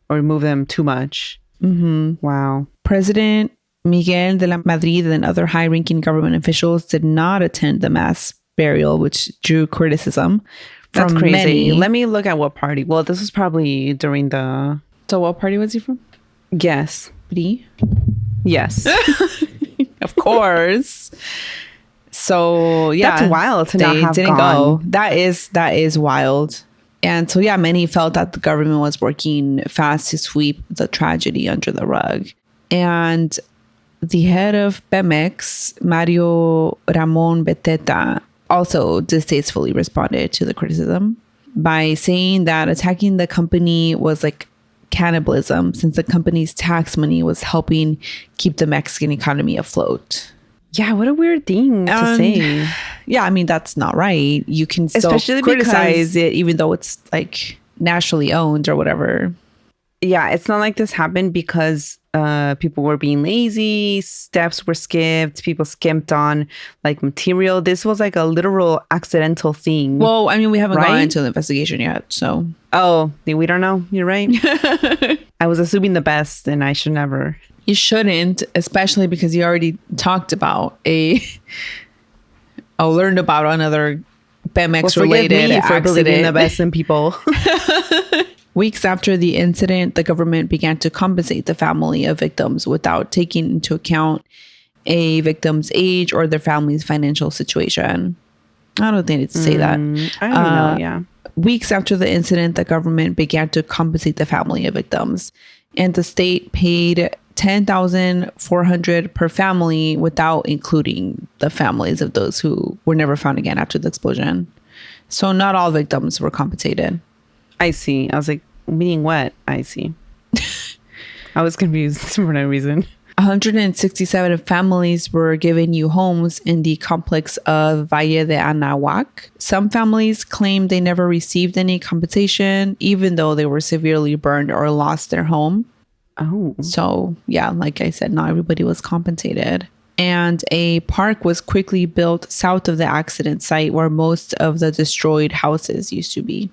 A: Or move them too much.
B: Mm-hmm.
A: Wow.
B: President Miguel de la Madrid and other high-ranking government officials did not attend the mass burial, which drew criticism from
A: That's crazy.
B: many.
A: Let me look at what party. Well, this was probably during the...
B: So what party was he from?
A: Yes.
B: PRI?
A: Yes.
B: Of course. So yeah,
A: That's wild to not have
B: didn't
A: gone.
B: go. That is wild. And so yeah, many felt that the government was working fast to sweep the tragedy under the rug. And the head of Pemex, Mario Ramon Beteta, also distastefully responded to the criticism by saying that attacking the company was like cannibalism, since the company's tax money was helping keep the Mexican economy afloat.
A: Yeah, what a weird thing to say.
B: Yeah, I mean, that's not right. You can still
A: Especially
B: criticize it, even though it's like nationally owned or whatever.
A: Yeah, it's not like this happened because people were being lazy, steps were skipped, people skimped on like material. This was like a literal accidental thing.
B: Well, I mean, we haven't gone
A: Right?
B: into the investigation yet, so.
A: Oh, we don't know. You're right. I was assuming the best and I should never.
B: You shouldn't, especially because you already talked about learned about another Pemex related
A: me for believing the
B: accident.
A: best in people.
B: Weeks after the incident, the government began to compensate the family of victims without taking into account a victim's age or their family's financial situation. I don't think it's to say that.
A: I don't know. Yeah.
B: Weeks after the incident, the government began to compensate the family of victims, and the state paid $10,400 per family without including the families of those who were never found again after the explosion. So not all victims were compensated.
A: I see. I was like, meaning what? I see. I was confused for no reason.
B: 167 families were given new homes in the complex of Valle de Anahuac. Some families claimed they never received any compensation, even though they were severely burned or lost their home.
A: Oh.
B: So, yeah, like I said, not everybody was compensated. And a park was quickly built south of the accident site where most of the destroyed houses used to be.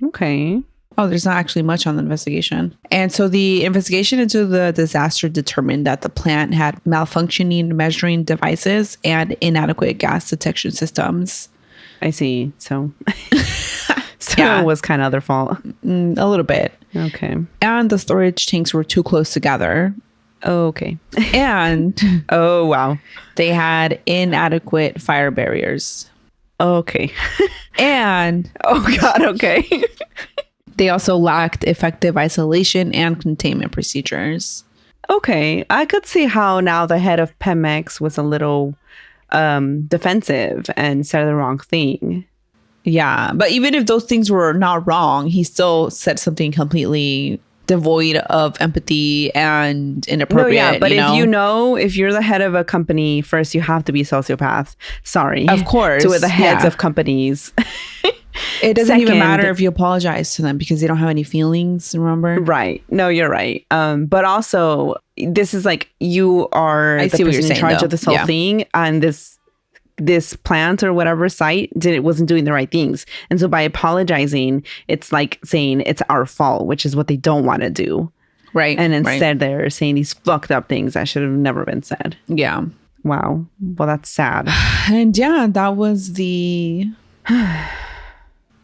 A: Okay.
B: Oh, there's not actually much on the investigation. And so the investigation into the disaster determined that the plant had malfunctioning measuring devices and inadequate gas detection systems.
A: I see. So,
B: Yeah.
A: it was kind of their fault.
B: A little bit.
A: Okay.
B: And the storage tanks were too close together.
A: Okay.
B: And
A: Oh, wow.
B: they had inadequate fire barriers.
A: Okay.
B: And
A: Oh, God. Okay.
B: they also lacked effective isolation and containment procedures.
A: Okay. I could see how now the head of Pemex was a little defensive and said the wrong thing.
B: Yeah, but even if those things were not wrong, he still said something completely devoid of empathy and inappropriate.
A: No, yeah, but
B: know?
A: if you're the head of a company, first you have to be a sociopath. Sorry.
B: Of course.
A: To the heads
B: yeah.
A: of companies.
B: It doesn't even
A: Second-
B: matter if you apologize to them because they don't have any feelings, remember?
A: Right. No, you're right. But also, this is like you are
B: I
A: the
B: see what
A: person
B: you're
A: in
B: saying,
A: charge
B: though.
A: of this whole
B: Yeah.
A: thing, and this plant or whatever site wasn't doing the right things. And so by apologizing, it's like saying it's our fault, which is what they don't want to do.
B: Right.
A: And
B: right.
A: instead they're saying these fucked up things that should have never been said.
B: Yeah.
A: Wow. Well, that's sad.
B: And yeah, that was the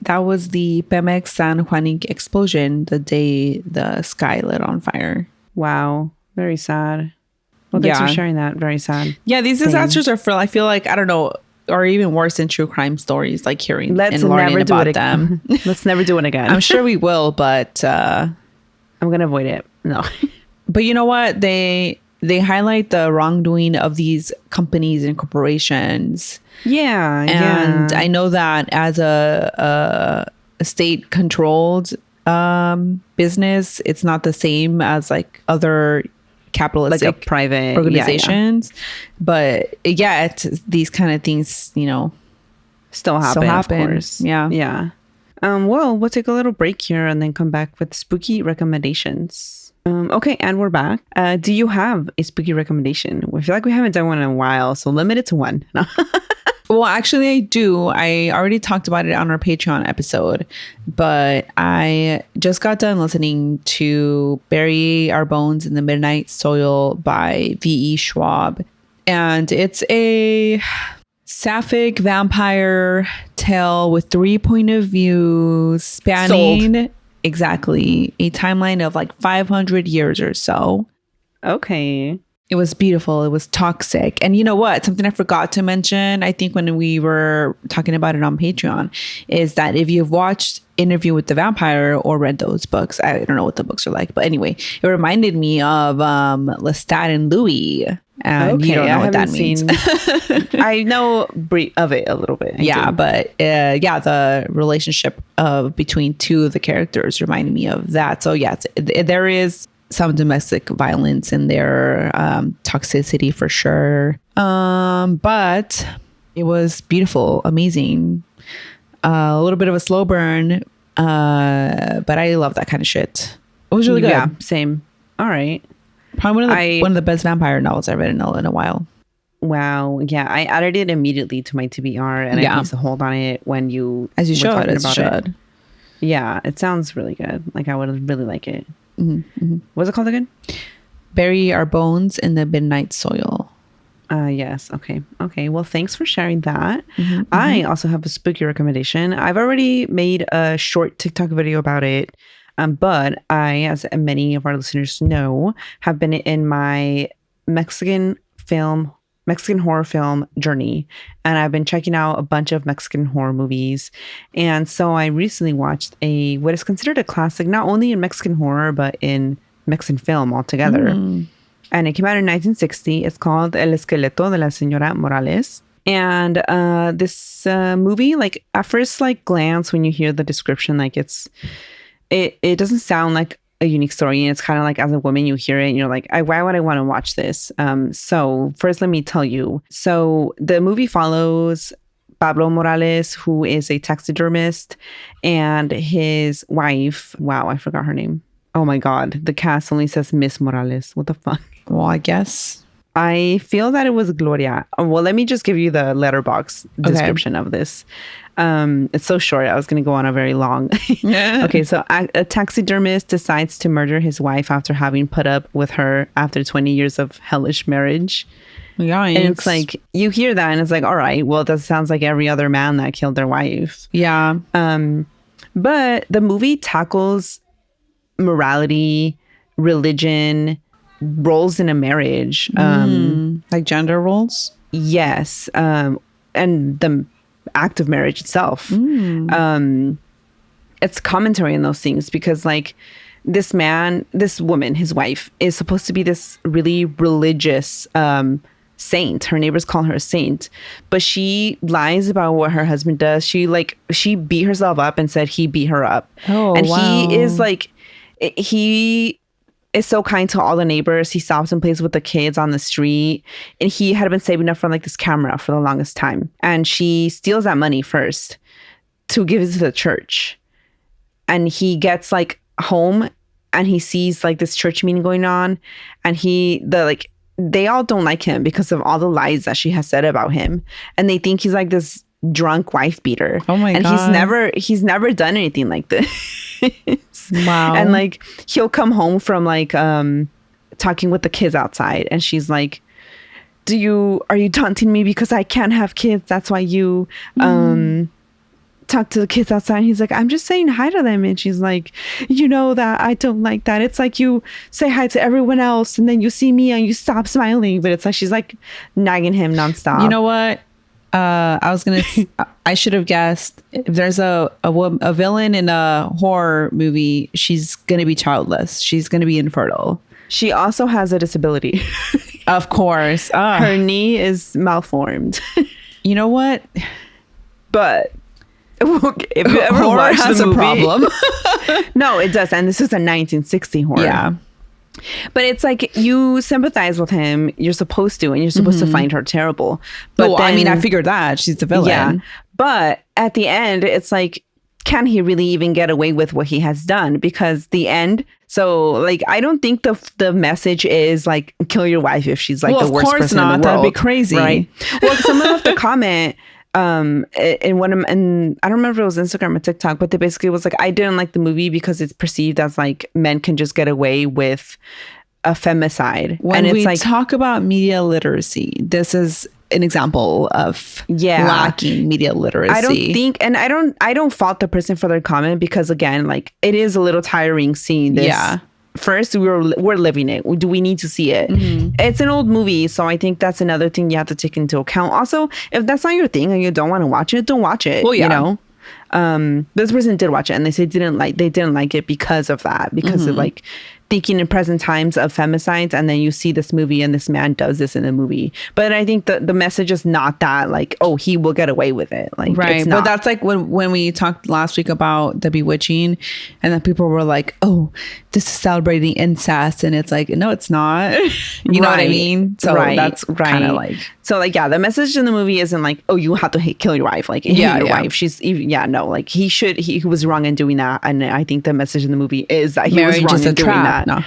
B: Pemex San Juanic explosion, the day the sky lit on fire.
A: Wow. Very sad. Well, thanks
B: Yeah.
A: for sharing that. Very sad.
B: Yeah, these disasters are I feel like, I don't know, are even worse than true crime stories, like hearing
A: Let's
B: and learning
A: never do
B: about
A: it
B: them.
A: Let's never do it again.
B: I'm sure we will, but
A: I'm going to avoid it. No.
B: but you know what? They highlight the wrongdoing of these companies and corporations.
A: Yeah.
B: And
A: yeah.
B: I know that as a state controlled business, it's not the same as like other capitalistic
A: like a private
B: organizations. But these kind of things,
A: still happen, of course.
B: Yeah.
A: Well, we'll take a little break here and then come back with spooky recommendations. Okay, and we're back. Do you have a spooky recommendation? I feel like we haven't done one in a while, so limit it to one.
B: Well, actually, I do. I already talked about it on our Patreon episode, but I just got done listening to Bury Our Bones in the Midnight Soil by V.E. Schwab. And it's a sapphic vampire tale with 3 point of views spanning exactly a timeline of like 500 years or so.
A: Okay.
B: It was beautiful. It was toxic. And you know what? Something I forgot to mention, I think when we were talking about it on Patreon, is that if you've watched Interview with the Vampire or read those books, I don't know what the books are like, but anyway, it reminded me of Lestat and Louis. And you don't know what that means.
A: I know of it a little bit.
B: But the relationship between two of the characters reminded me of that. So yes, there is some domestic violence in their toxicity for sure. But it was beautiful, amazing. A little bit of a slow burn, but I love that kind of shit. It was really good.
A: Yeah, same. All right.
B: Probably one of the best vampire novels I've read in a while.
A: Wow. Yeah, I added it immediately to my TBR, and I placed a hold on it when you
B: were talking
A: about it. Yeah, it sounds really good. Like I would really like it. What's it called again?
B: Bury Our Bones in the Midnight Soil.
A: Yes. Okay. Well, thanks for sharing that. I also have a spooky recommendation. I've already made a short TikTok video about it. But I, as many of our listeners know, have been in my Mexican horror film journey. And I've been checking out a bunch of Mexican horror movies. And so I recently watched what is considered a classic, not only in Mexican horror, but in Mexican film altogether. And it came out in 1960. It's called El Esqueleto de la Señora Morales. And this movie, like at first like glance, when you hear the description, like it doesn't sound like a unique story. And it's kind of like, as a woman, you hear it and you're like, why would I want to watch this? So first, let me tell you. So the movie follows Pablo Morales, who is a taxidermist, and his wife. Wow, I forgot her name. Oh my God. The cast only says Miss Morales. What the fuck?
B: Well, I guess.
A: I feel that it was Gloria. Well, let me just give you the letterbox description of this. It's so short. I was going to go on a very long. Okay, so a taxidermist decides to murder his wife after having put up with her after 20 years of hellish marriage.
B: Yikes.
A: And it's like, you hear that and it's like, all right, well, that sounds like every other man that killed their wife.
B: Yeah.
A: But the movie tackles morality, religion, roles in a marriage.
B: Like gender roles?
A: Yes. And the act of marriage itself. It's commentary on those things because like this woman, his wife, is supposed to be this really religious saint. Her neighbors call her a saint, but she lies about what her husband does. She beat herself up and said he beat her up. And wow. He is so kind to all the neighbors. He stops and plays with the kids on the street. And he had been saving up for like this camera for the longest time. And she steals that money first to give it to the church. And he gets like home and he sees like this church meeting going on. And they all don't like him because of all the lies that she has said about him. And they think he's like this drunk wife beater.
B: Oh my God.
A: And he's never done anything like this.
B: Wow.
A: And like he'll come home from like talking with the kids outside and she's like, are you taunting me because I can't have kids? That's why you talk to the kids outside. And he's like, I'm just saying hi to them. And she's like, you know that I don't like that. It's like you say hi to everyone else and then you see me and you stop smiling. But it's like she's like nagging him nonstop.
B: You know what? I should have guessed if there's a villain in a horror movie, she's going to be childless. She's going to be infertile.
A: She also has a disability.
B: Of course.
A: Her knee is malformed.
B: You know what?
A: But if you ever
B: horror
A: watch
B: has
A: the movie,
B: a problem.
A: No, it does. And this is a 1960 horror.
B: Yeah.
A: But it's like you sympathize with him. You're supposed to, and you're supposed to find her terrible. But
B: I mean, I figured that she's the villain.
A: Yeah. But at the end, it's like, can he really even get away with what he has done? Because the end. So, like, I don't think the message is like kill your wife if she's like the worst person in the world.
B: That'd be crazy,
A: right? Well, someone left a comment in one of and I don't remember if it was Instagram or TikTok, but they basically was like, I didn't like the movie because it's perceived as like men can just get away with a femicide.
B: When
A: and
B: we
A: it's like,
B: talk about media literacy, this is an example of lacking media literacy.
A: I don't fault the person for their comment, because again, like, it is a little tiring seeing this.
B: Yeah.
A: First, we're living it. Do we need to see it? It's an old movie, so I think that's another thing you have to take into account. Also, if that's not your thing and you don't want to watch it, don't watch it.
B: Well, yeah.
A: You know, this person did watch it, and they said they didn't like it because of that, because of like thinking in present times of femicides, and then you see this movie and this man does this in the movie. But I think the message is not that like, oh, he will get away with it. Like,
B: right.
A: It's not.
B: But that's like when we talked last week about The Bewitching, and then people were like, oh, this is celebrating incest, and it's like, no, it's not. You know what I mean? So that's kind of like,
A: so like, yeah, the message in the movie isn't like, oh, you have to kill your wife. Like, hate your wife. She's no, like, he was wrong in doing that. And I think the message in the movie is that he was wrong in doing that.
B: No.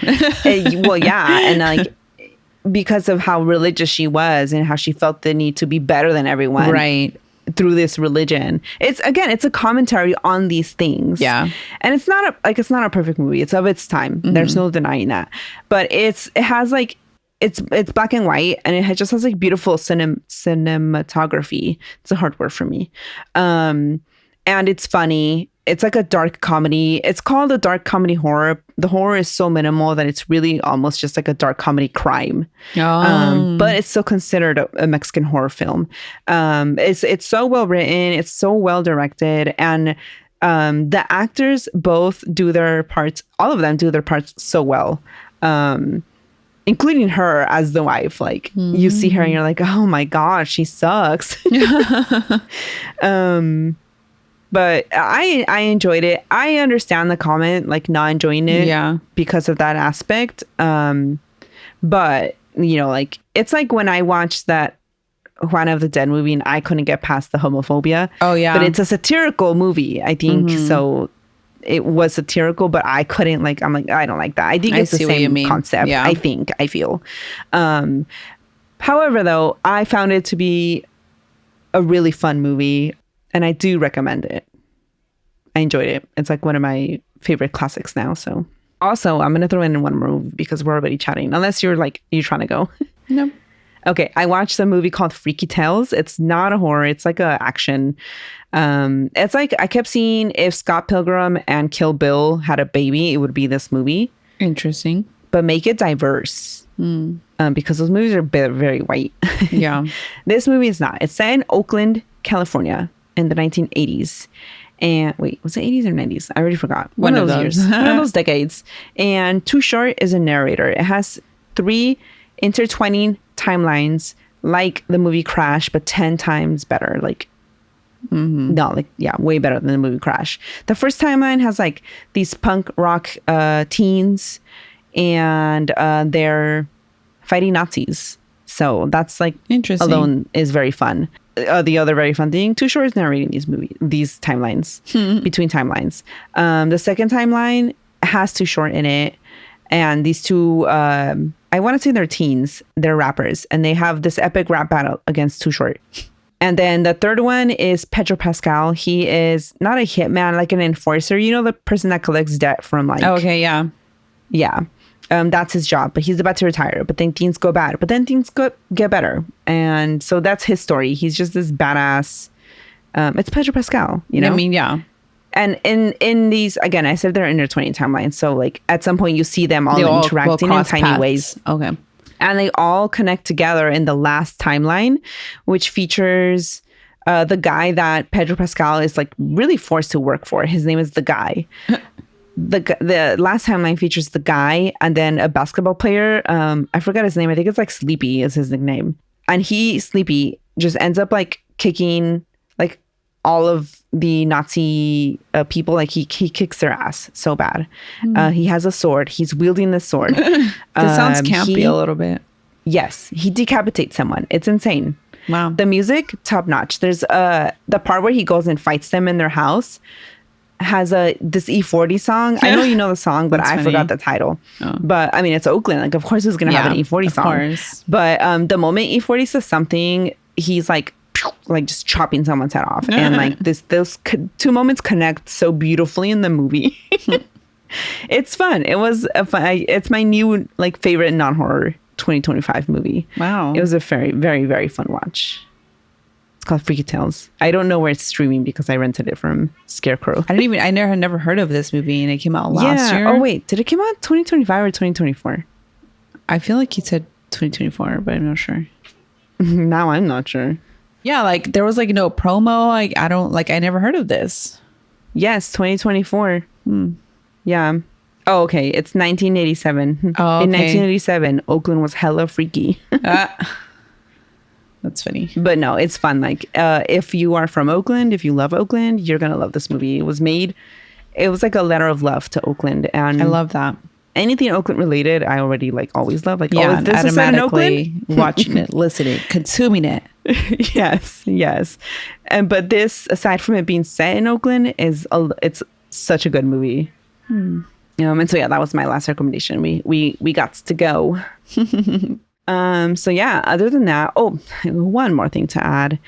A: Well, yeah. And like, because of how religious she was and how she felt the need to be better than everyone.
B: Right.
A: Through this religion. It's a commentary on these things.
B: Yeah.
A: And it's not a perfect movie. It's of its time. There's no denying that. But it has like, it's black and white, and it just has like beautiful cinematography. It's a hard word for me. And it's funny. It's like a dark comedy. It's called a dark comedy horror. The horror is so minimal that it's really almost just like a dark comedy crime. But it's still considered a Mexican horror film. It's so well written. It's so well directed. And the actors both do their parts. All of them do their parts so well. Including her as the wife. Like, you see her and you're like, oh my gosh, she sucks. But I enjoyed it. I understand the comment, like, not enjoying it because of that aspect. But, you know, like, it's like when I watched that Juan of the Dead movie and I couldn't get past the homophobia. Oh, yeah. But it's a satirical movie, I think. So it was satirical, but I couldn't, like, I'm like, I don't like that. I think it's the same concept, I feel. However, though, I found it to be a really fun movie. And I do recommend it. I enjoyed it. It's like one of my favorite classics now. So also, I'm going to throw in one more movie because we're already chatting. Unless you're trying to go. No. Okay. I watched a movie called Freaky Tales. It's not a horror. It's like a action. It's like, I kept seeing if Scott Pilgrim and Kill Bill had a baby, it would be this movie.
B: Interesting.
A: But make it diverse. Because those movies are very white.
B: Yeah.
A: This movie is not. It's set in Oakland, California, in the 1980s. And wait, was it 80s or 90s? I already forgot. One of those years. One of those decades. And Too Short is a narrator. It has 3 intertwining timelines, like the movie Crash, but 10 times better. Like, way better than the movie Crash. The first timeline has like these punk rock teens, and they're fighting Nazis. So that's like,
B: interesting.
A: Alone is very fun. The other very fun thing, Too Short is narrating these timelines, between timelines. The second timeline has Too Short in it. And these two, I want to say they're teens. They're rappers. And they have this epic rap battle against Too Short. And then the third one is Pedro Pascal. He is not a hitman, like an enforcer. You know, the person that collects debt from like...
B: Oh, okay, yeah.
A: Yeah. That's his job, but he's about to retire. But then things go bad. But then things get better. And so that's his story. He's just this badass. It's Pedro Pascal, you know?
B: I mean, yeah.
A: And in these, again, I said they're intertwining timelines. So like at some point you see them all interacting in tiny ways.
B: Okay.
A: And they all connect together in the last timeline, which features the guy that Pedro Pascal is like really forced to work for. His name is The Guy. The last timeline features The Guy and then a basketball player. I forgot his name. I think it's like Sleepy is his nickname. And Sleepy, just ends up like kicking, like all of the Nazi people, like he kicks their ass so bad. He has a sword. He's wielding the sword.
B: This sounds campy a little bit.
A: Yes, he decapitates someone. It's insane.
B: Wow.
A: The music, top notch. There's the part where he goes and fights them in their house has this E40 song. I know you know the song, but I forgot the title. Oh. But I mean, it's Oakland. Like, of course, it's gonna have an E40 song. Course. But the moment E40 says something, he's like just chopping someone's head off, and like those two moments connect so beautifully in the movie. It's fun. It was it's my new like favorite non-horror 2025 movie.
B: Wow.
A: It was a very, very, very fun watch. It's called Freaky Tales. I don't know where it's streaming because I rented it from Scarecrow.
B: I never heard of this movie, and it came out last year.
A: Oh wait, did it come out 2025 or 2024?
B: I feel like he said 2024, but I'm not sure.
A: Now I'm not sure.
B: Yeah, like there was like no promo. I never heard of this.
A: Yes, 2024. Yeah. Oh, okay. It's 1987. Oh, okay. In 1987, Oakland was hella freaky.
B: That's funny.
A: But no, it's fun. Like, if you are from Oakland, if you love Oakland, you're going to love this movie. It was like a letter of love to Oakland. And
B: I love that.
A: Anything Oakland related, I already like always love. Like,
B: yeah, this automatically watching it, listening, consuming it.
A: Yes. But this, aside from it being set in Oakland, it's such a good movie. And so yeah, that was my last recommendation. We got to go. So yeah, other than that, one more thing to add.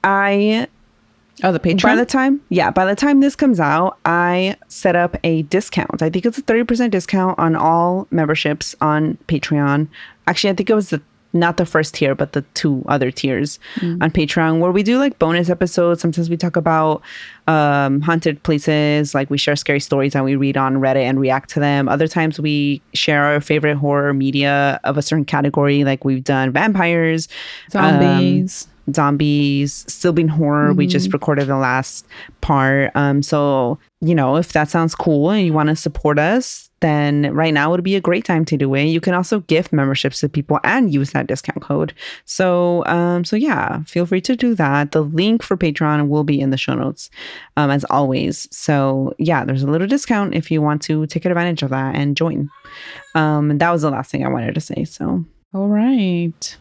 A: The Patreon? By the time this comes out, I set up a discount. I think it's a 30% discount on all memberships on Patreon. Actually, I think it was not the first tier, but the two other tiers on Patreon, where we do like bonus episodes. Sometimes we talk about haunted places, like we share scary stories and we read on Reddit and react to them. Other times we share our favorite horror media of a certain category, like we've done vampires, zombies, sibling horror. We just recorded the last part. So, if that sounds cool and you want to support us, then right now would be a great time to do it. You can also gift memberships to people and use that discount code. So yeah, feel free to do that. The link for Patreon will be in the show notes, as always. So yeah, there's a little discount if you want to take advantage of that and join. And that was the last thing I wanted to say. So,
B: all right.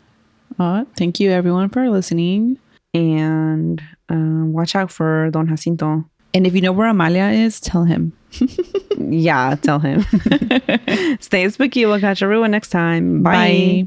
B: Thank you everyone for listening.
A: And watch out for Don Jacinto.
B: And if you know where Amalia is, tell him.
A: Yeah, tell him. Stay spooky. We'll catch everyone next time. Bye.